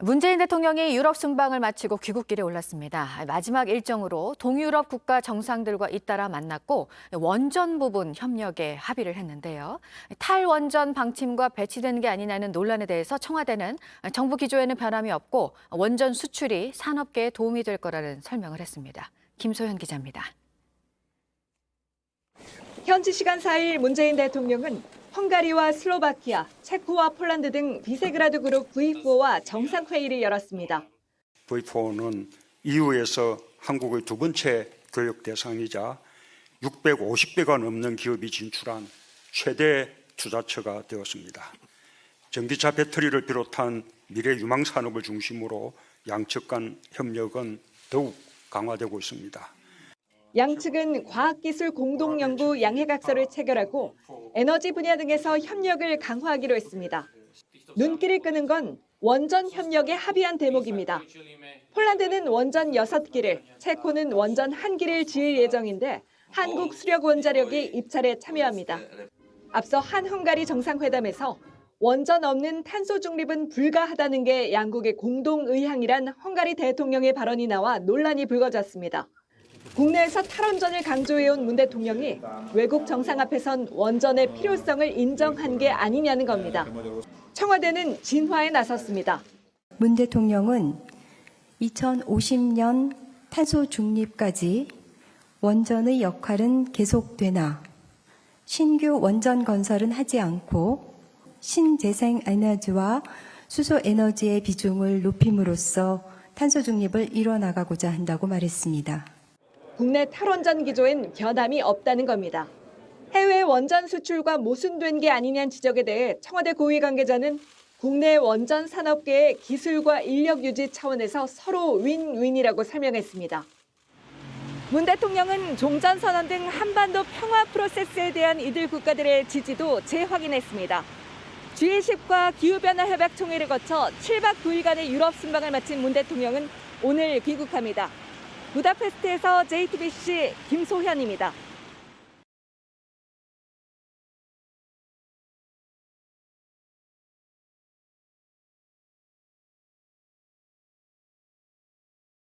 문재인 대통령이 유럽 순방을 마치고 귀국길에 올랐습니다. 마지막 일정으로 동유럽 국가 정상들과 잇따라 만났고 원전 부분 협력에 합의를 했는데요. 탈원전 방침과 배치되는 게 아니냐는 논란에 대해서 청와대는 정부 기조에는 변함이 없고 원전 수출이 산업계에 도움이 될 거라는 설명을 했습니다. 김소현 기자입니다. 현지 시간 4일 문재인 대통령은 헝가리와 슬로바키아, 체코와 폴란드 등 비세그라드 그룹 V4와 정상회의를 열었습니다. V4는 EU에서 한국의 두 번째 교역 대상이자 650배가 넘는 기업이 진출한 최대 투자처가 되었습니다. 전기차 배터리를 비롯한 미래 유망 산업을 중심으로 양측 간 협력은 더욱 강화되고 있습니다. 양측은 과학기술 공동연구 양해각서를 체결하고 에너지 분야 등에서 협력을 강화하기로 했습니다. 눈길을 끄는 건 원전 협력에 합의한 대목입니다. 폴란드는 원전 6기를, 체코는 원전 1기를 지을 예정인데 한국 수력원자력이 입찰에 참여합니다. 앞서 한헝가리 정상회담에서 원전 없는 탄소 중립은 불가하다는 게 양국의 공동 의향이란 헝가리 대통령의 발언이 나와 논란이 불거졌습니다. 국내에서 탈원전을 강조해온 문 대통령이 외국 정상 앞에선 원전의 필요성을 인정한 게 아니냐는 겁니다. 청와대는 진화에 나섰습니다. 문 대통령은 2050년 탄소 중립까지 원전의 역할은 계속되나 신규 원전 건설은 하지 않고 신재생 에너지와 수소 에너지의 비중을 높임으로써 탄소 중립을 이뤄나가고자 한다고 말했습니다. 국내 탈원전 기조엔 변함이 없다는 겁니다. 해외 원전 수출과 모순된 게 아니냐는 지적에 대해 청와대 고위 관계자는 국내 원전 산업계의 기술과 인력 유지 차원에서 서로 윈윈이라고 설명했습니다. 문 대통령은 종전선언 등 한반도 평화 프로세스에 대한 이들 국가들의 지지도 재확인했습니다. G20과 기후변화 협약 총회를 거쳐 7박 9일간의 유럽 순방을 마친 문 대통령은 오늘 귀국합니다. 부다페스트에서 JTBC 김소현입니다.